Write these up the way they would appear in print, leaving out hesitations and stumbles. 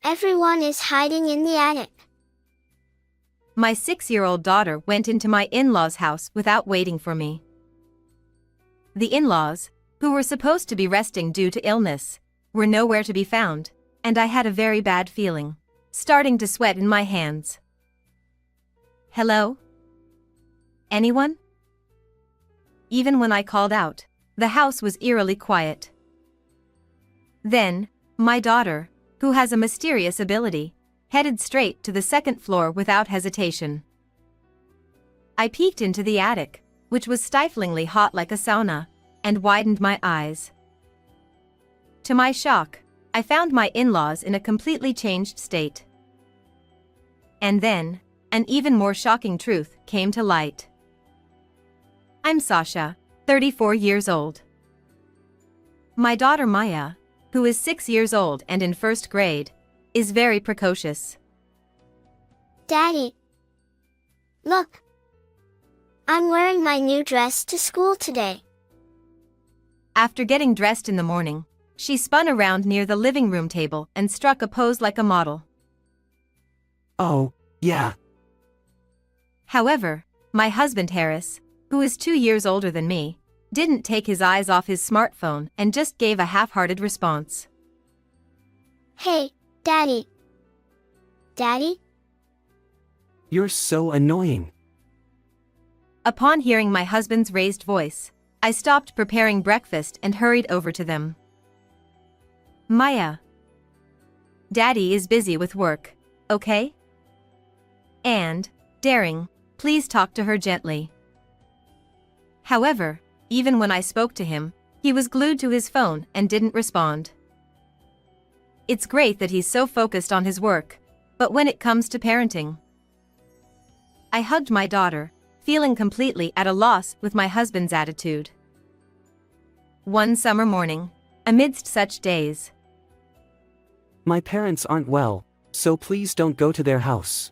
Everyone is hiding in the attic. My 6-year-old daughter went into my in-laws' house without waiting for me. The in-laws, who were supposed to be resting due to illness, were nowhere to be found, and I had a very bad feeling, starting to sweat in my hands. Hello? Anyone? Even when I called out, the house was eerily quiet. Then, my daughter, who has a mysterious ability, headed straight to the second floor without hesitation. I peeked into the attic, which was stiflingly hot like a sauna, and widened my eyes. To my shock, I found my in-laws in a completely changed state. And then, an even more shocking truth came to light. I'm Sasha, 34 years old. My daughter Maya, who is 6 years old and in first grade, is very precocious. Daddy, look. I'm wearing my new dress to school today. After getting dressed in the morning, she spun around near the living room table and struck a pose like a model. Oh, yeah. However, my husband Harris, who is 2 years older than me, didn't take his eyes off his smartphone and just gave a half-hearted response. Hey, Daddy. Daddy? You're so annoying. Upon hearing my husband's raised voice, I stopped preparing breakfast and hurried over to them. Maya. Daddy is busy with work, okay? And, daring, please talk to her gently. However, even when I spoke to him, he was glued to his phone and didn't respond. It's great that he's so focused on his work, but when it comes to parenting. I hugged my daughter, feeling completely at a loss with my husband's attitude. One summer morning, amidst such days. My parents aren't well, so please don't go to their house.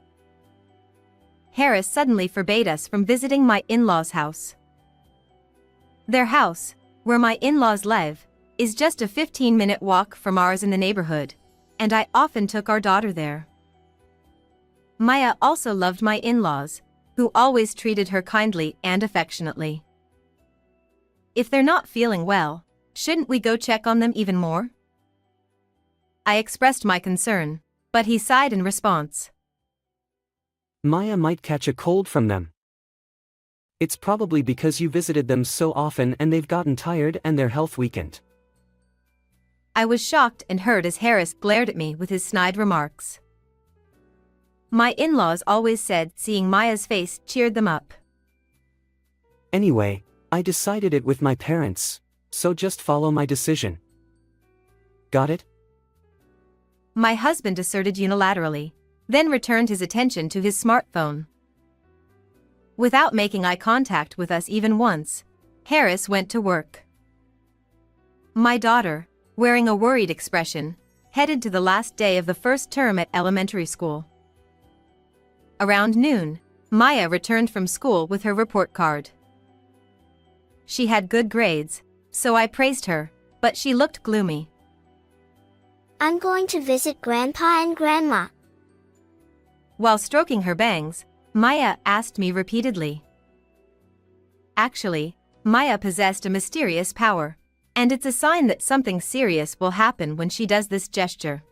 Harris suddenly forbade us from visiting my in-laws' house. Their house, where my in-laws live, is just a 15-minute walk from ours in the neighborhood, and I often took our daughter there. Maya also loved my in-laws, who always treated her kindly and affectionately. If they're not feeling well, shouldn't we go check on them even more? I expressed my concern, but he sighed in response. Maya might catch a cold from them. It's probably because you visited them so often and they've gotten tired and their health weakened. I was shocked and hurt as Harris glared at me with his snide remarks. My in-laws always said seeing Maya's face cheered them up. Anyway, I decided it with my parents, so just follow my decision. Got it? My husband asserted unilaterally, then returned his attention to his smartphone. Without making eye contact with us even once, Harris went to work. My daughter, wearing a worried expression, headed to the last day of the first term at elementary school. Around noon, Maya returned from school with her report card. She had good grades, so I praised her, but she looked gloomy. I'm going to visit Grandpa and Grandma. While stroking her bangs, Maya asked me repeatedly. Actually, Maya possessed a mysterious power, and it's a sign that something serious will happen when she does this gesture.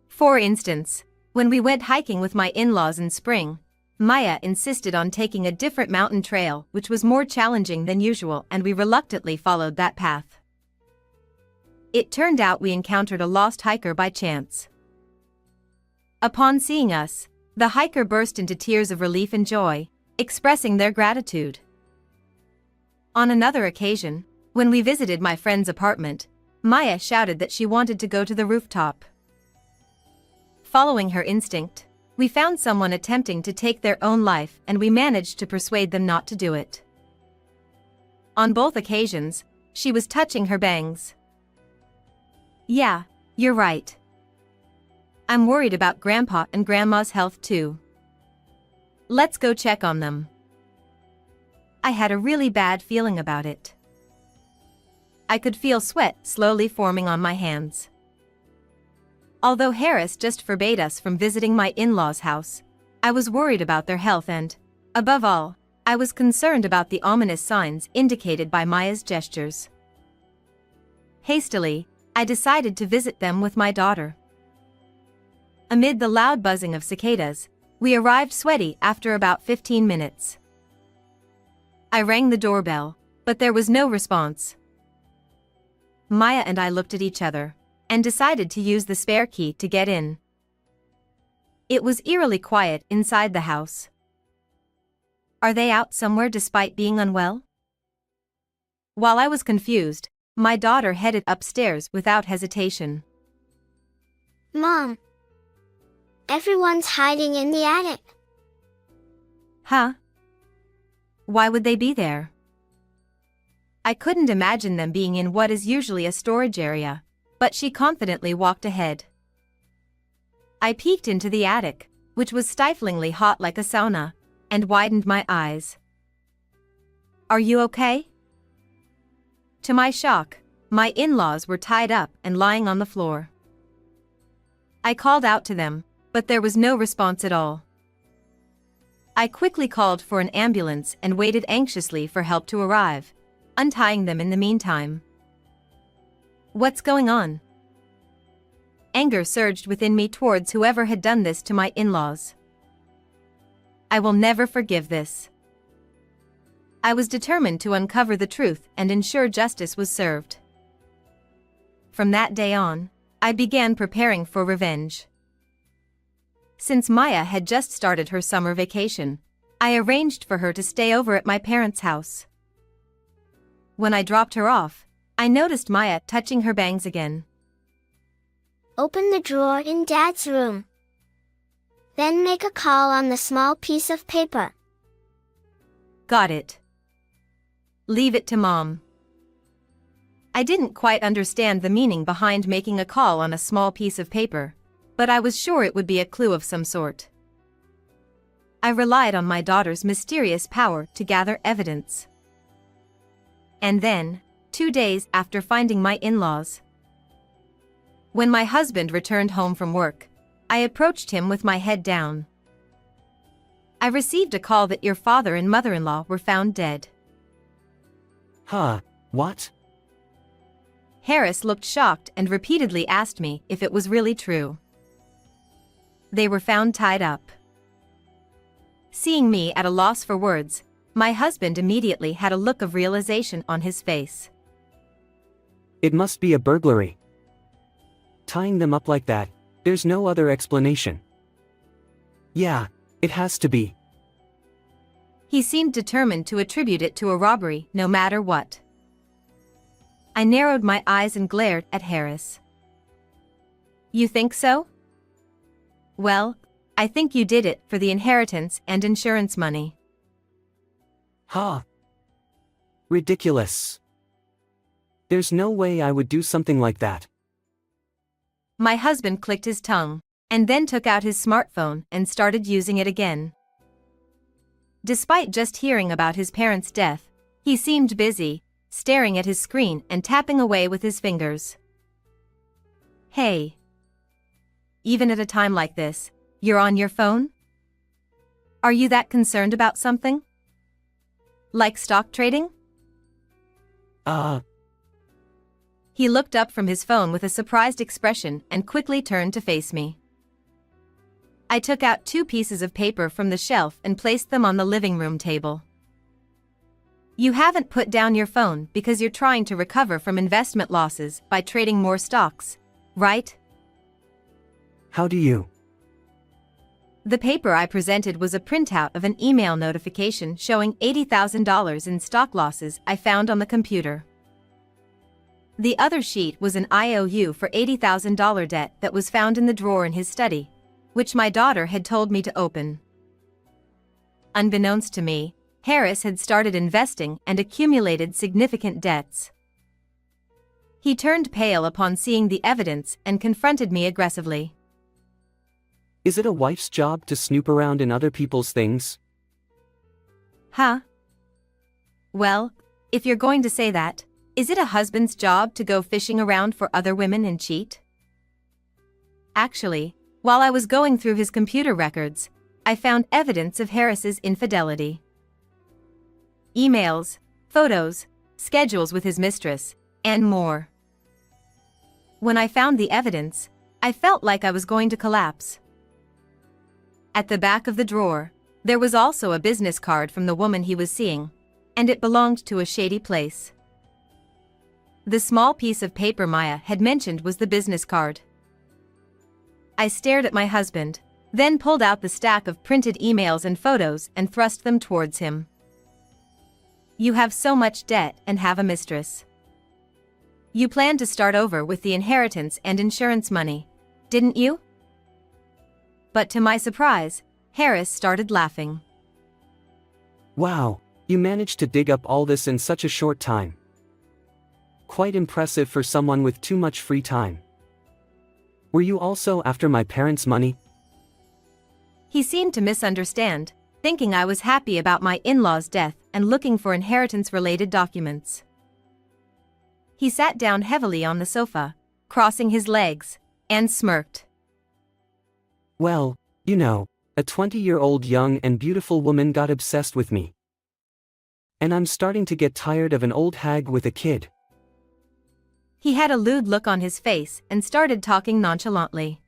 For instance, when we went hiking with my in-laws in spring, Maya insisted on taking a different mountain trail which was more challenging than usual, and we reluctantly followed that path. It turned out we encountered a lost hiker by chance. Upon seeing us, the hiker burst into tears of relief and joy, expressing their gratitude. On another occasion, when we visited my friend's apartment, Maya shouted that she wanted to go to the rooftop. Following her instinct, we found someone attempting to take their own life and we managed to persuade them not to do it. On both occasions, she was touching her bangs. Yeah, you're right. I'm worried about Grandpa and Grandma's health too. Let's go check on them. I had a really bad feeling about it. I could feel sweat slowly forming on my hands. Although Harris just forbade us from visiting my in-laws' house, I was worried about their health and, above all, I was concerned about the ominous signs indicated by Maya's gestures. Hastily, I decided to visit them with my daughter. Amid the loud buzzing of cicadas, we arrived sweaty after about 15 minutes. I rang the doorbell, but there was no response. Maya and I looked at each other and decided to use the spare key to get in. It was eerily quiet inside the house. Are they out somewhere despite being unwell? While I was confused, my daughter headed upstairs without hesitation. Mom, everyone's hiding in the attic. Huh? Why would they be there? I couldn't imagine them being in what is usually a storage area, but she confidently walked ahead. I peeked into the attic, which was stiflingly hot like a sauna, and widened my eyes. Are you okay? To my shock, my in-laws were tied up and lying on the floor. I called out to them, but there was no response at all. I quickly called for an ambulance and waited anxiously for help to arrive, untying them in the meantime. What's going on? Anger surged within me towards whoever had done this to my in-laws. I will never forgive this. I was determined to uncover the truth and ensure justice was served. From that day on, I began preparing for revenge. Since Maya had just started her summer vacation, I arranged for her to stay over at my parents' house. When I dropped her off, I noticed Maya touching her bangs again. Open the drawer in Dad's room. Then make a call on the small piece of paper. Got it. Leave it to Mom. I didn't quite understand the meaning behind making a call on a small piece of paper, but I was sure it would be a clue of some sort. I relied on my daughter's mysterious power to gather evidence. And then, 2 days after finding my in-laws, when my husband returned home from work, I approached him with my head down. I received a call that your father and mother-in-law were found dead. Huh, what? Harris looked shocked and repeatedly asked me if it was really true. They were found tied up. Seeing me at a loss for words, my husband immediately had a look of realization on his face. It must be a burglary. Tying them up like that, there's no other explanation. Yeah, it has to be. He seemed determined to attribute it to a robbery no matter what. I narrowed my eyes and glared at Harris. You think so? Well, I think you did it for the inheritance and insurance money. Huh. Ridiculous. There's no way I would do something like that. My husband clicked his tongue, and then took out his smartphone and started using it again. Despite just hearing about his parents' death, he seemed busy, staring at his screen and tapping away with his fingers. Hey. Even at a time like this, you're on your phone? Are you that concerned about something? Like stock trading? He looked up from his phone with a surprised expression and quickly turned to face me. I took out 2 pieces of paper from the shelf and placed them on the living room table. You haven't put down your phone because you're trying to recover from investment losses by trading more stocks, right? How do you? The paper I presented was a printout of an email notification showing $80,000 in stock losses I found on the computer. The other sheet was an IOU for $80,000 debt that was found in the drawer in his study, which my daughter had told me to open. Unbeknownst to me, Harris had started investing and accumulated significant debts. He turned pale upon seeing the evidence and confronted me aggressively. Is it a wife's job to snoop around in other people's things? Huh? Well, if you're going to say that, is it a husband's job to go fishing around for other women and cheat? Actually, while I was going through his computer records, I found evidence of Harris's infidelity. Emails, photos, schedules with his mistress, and more. When I found the evidence, I felt like I was going to collapse. At the back of the drawer, there was also a business card from the woman he was seeing, and it belonged to a shady place. The small piece of paper Maya had mentioned was the business card. I stared at my husband, then pulled out the stack of printed emails and photos and thrust them towards him. You have so much debt and have a mistress. You planned to start over with the inheritance and insurance money, didn't you? But to my surprise, Harris started laughing. Wow, you managed to dig up all this in such a short time. Quite impressive for someone with too much free time. Were you also after my parents' money? He seemed to misunderstand, thinking I was happy about my in-laws' death and looking for inheritance-related documents. He sat down heavily on the sofa, crossing his legs, and smirked. Well, you know, a 20-year-old young and beautiful woman got obsessed with me. And I'm starting to get tired of an old hag with a kid. He had a lewd look on his face and started talking nonchalantly.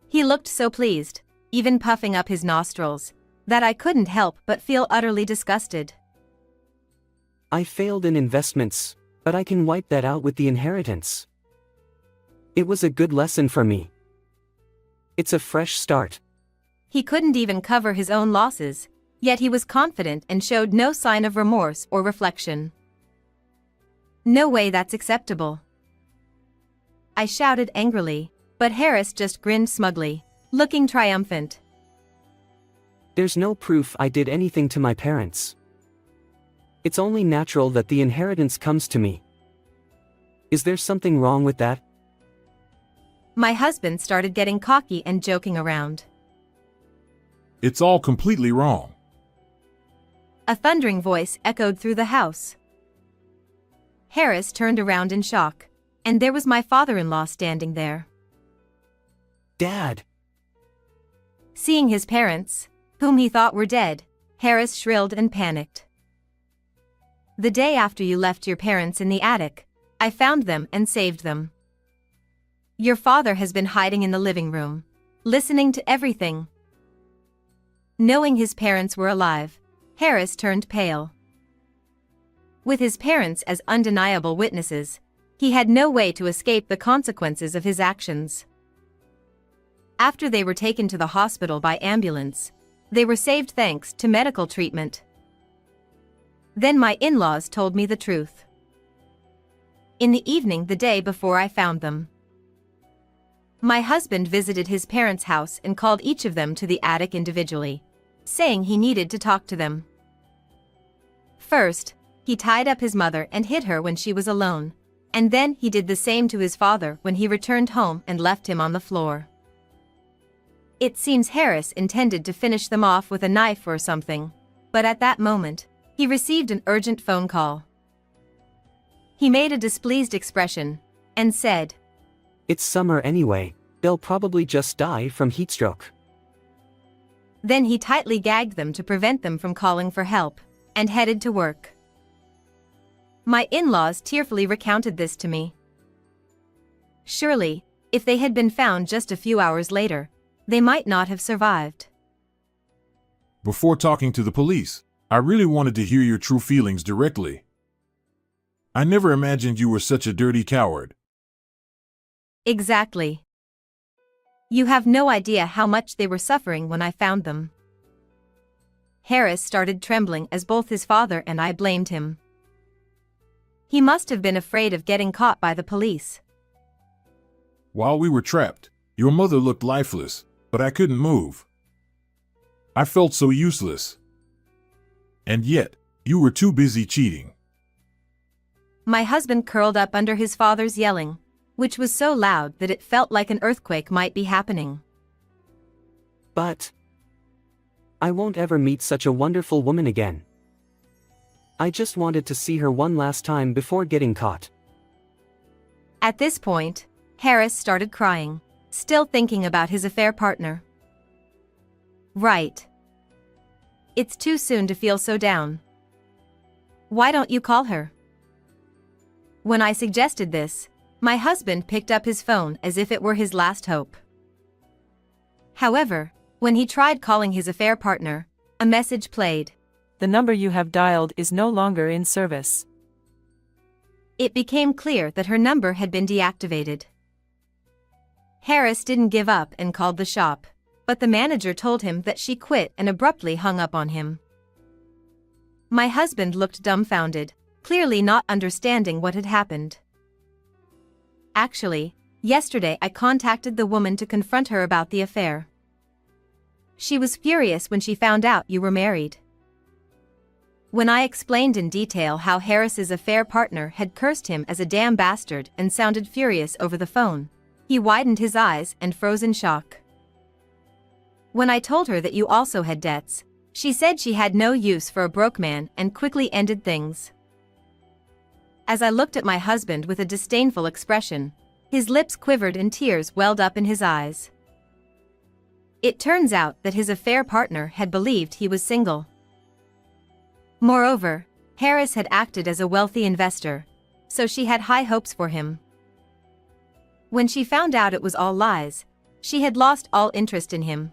He looked so pleased, even puffing up his nostrils, that I couldn't help but feel utterly disgusted. I failed in investments, but I can wipe that out with the inheritance. It was a good lesson for me. It's a fresh start. He couldn't even cover his own losses, yet he was confident and showed no sign of remorse or reflection. No way that's acceptable. I shouted angrily, but Harris just grinned smugly, looking triumphant. There's no proof I did anything to my parents. It's only natural that the inheritance comes to me. Is there something wrong with that? My husband started getting cocky and joking around. It's all completely wrong. A thundering voice echoed through the house. Harris turned around in shock, and there was my father-in-law standing there. Dad! Seeing his parents, whom he thought were dead, Harris shrilled and panicked. The day after you left your parents in the attic, I found them and saved them. Your father has been hiding in the living room, listening to everything. Knowing his parents were alive, Harris turned pale. With his parents as undeniable witnesses, he had no way to escape the consequences of his actions. After they were taken to the hospital by ambulance, they were saved thanks to medical treatment. Then my in-laws told me the truth. In the evening the day before I found them, my husband visited his parents' house and called each of them to the attic individually, saying he needed to talk to them. First, he tied up his mother and hid her when she was alone, and then he did the same to his father when he returned home and left him on the floor. It seems Harris intended to finish them off with a knife or something, but at that moment, he received an urgent phone call. He made a displeased expression, and said, It's summer anyway, they'll probably just die from heatstroke. Then he tightly gagged them to prevent them from calling for help, and headed to work. My in-laws tearfully recounted this to me. Surely, if they had been found just a few hours later, they might not have survived. Before talking to the police, I really wanted to hear your true feelings directly. I never imagined you were such a dirty coward. Exactly. You have no idea how much they were suffering when I found them. Harris started trembling as both his father and I blamed him. He must have been afraid of getting caught by the police. While we were trapped, your mother looked lifeless, but I couldn't move. I felt so useless. And yet, you were too busy cheating. My husband curled up under his father's yelling, which was so loud that it felt like an earthquake might be happening. But I won't ever meet such a wonderful woman again. I just wanted to see her one last time before getting caught. At this point, Harris started crying. still thinking about his affair partner. Right. It's too soon to feel so down. Why don't you call her? When I suggested this, my husband picked up his phone as if it were his last hope. However, when he tried calling his affair partner, a message played. The number you have dialed is no longer in service. It became clear that her number had been deactivated. Harris didn't give up and called the shop, but the manager told him that she quit and abruptly hung up on him. My husband looked dumbfounded, clearly not understanding what had happened. Actually, yesterday I contacted the woman to confront her about the affair. She was furious when she found out you were married. When I explained in detail how Harris's affair partner had cursed him as a damn bastard and sounded furious over the phone, he widened his eyes and froze in shock. When I told her that you also had debts, she said she had no use for a broke man and quickly ended things. As I looked at my husband with a disdainful expression, his lips quivered and tears welled up in his eyes. It turns out that his affair partner had believed he was single. Moreover, Harris had acted as a wealthy investor, so she had high hopes for him. When she found out it was all lies, she had lost all interest in him.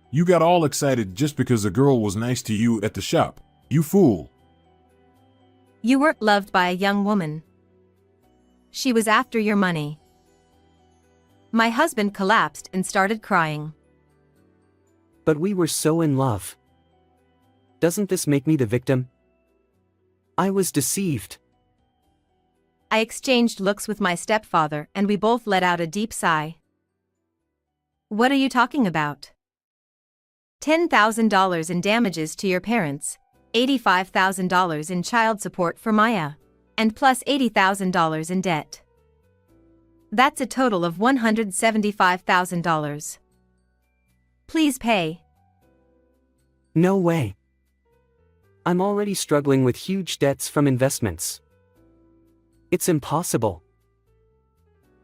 You got all excited just because a girl was nice to you at the shop. You fool. You weren't loved by a young woman. She was after your money. My husband collapsed and started crying. But we were so in love. Doesn't this make me the victim? I was deceived. I exchanged looks with my stepfather and we both let out a deep sigh. What are you talking about? $10,000 in damages to your parents, $85,000 in child support for Maya, and plus $80,000 in debt. That's a total of $175,000. Please pay. No way. I'm already struggling with huge debts from investments. It's impossible.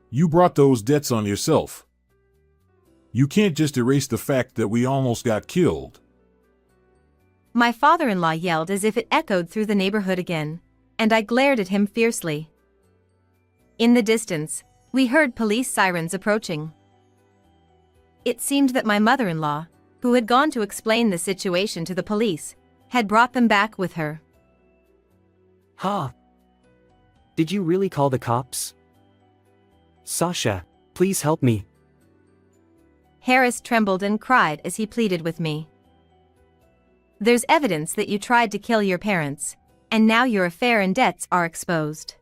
You brought those debts on yourself. You can't just erase the fact that we almost got killed. My father-in-law yelled as if it echoed through the neighborhood again, and I glared at him fiercely. In the distance, we heard police sirens approaching. It seemed that my mother-in-law, who had gone to explain the situation to the police, had brought them back with her. Ha! Did you really call the cops? Sasha, please help me. Harris trembled and cried as he pleaded with me. There's evidence that you tried to kill your parents, and now your affair and debts are exposed.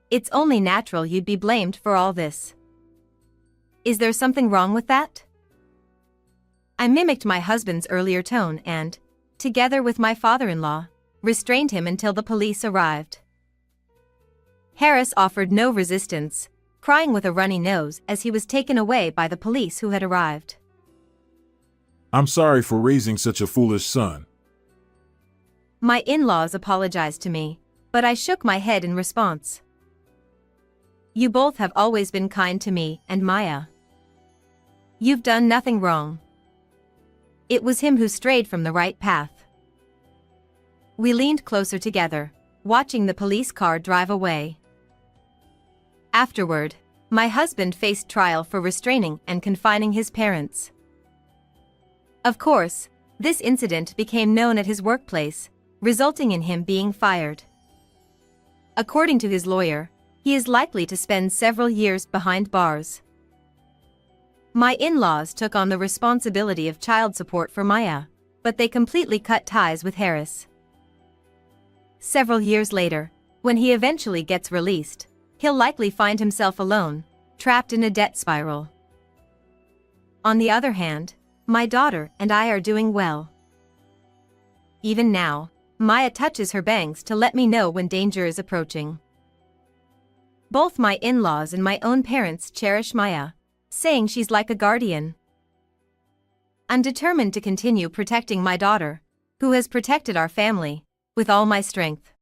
It's only natural you'd be blamed for all this. Is there something wrong with that? I mimicked my husband's earlier tone and, together with my father-in-law, restrained him until the police arrived. Harris offered no resistance, crying with a runny nose as he was taken away by the police who had arrived. I'm sorry for raising such a foolish son. My in-laws apologized to me, but I shook my head in response. You both have always been kind to me and Maya. You've done nothing wrong. It was him who strayed from the right path. We leaned closer together, watching the police car drive away. Afterward, my husband faced trial for restraining and confining his parents. Of course, this incident became known at his workplace, resulting in him being fired. According to his lawyer, he is likely to spend several years behind bars. My in-laws took on the responsibility of child support for Maya, but they completely cut ties with Harris. Several years later, when he eventually gets released, he'll likely find himself alone, trapped in a debt spiral. On the other hand, my daughter and I are doing well. Even now, Maya touches her bangs to let me know when danger is approaching. Both my in-laws and my own parents cherish Maya, saying she's like a guardian. I'm determined to continue protecting my daughter, who has protected our family, with all my strength.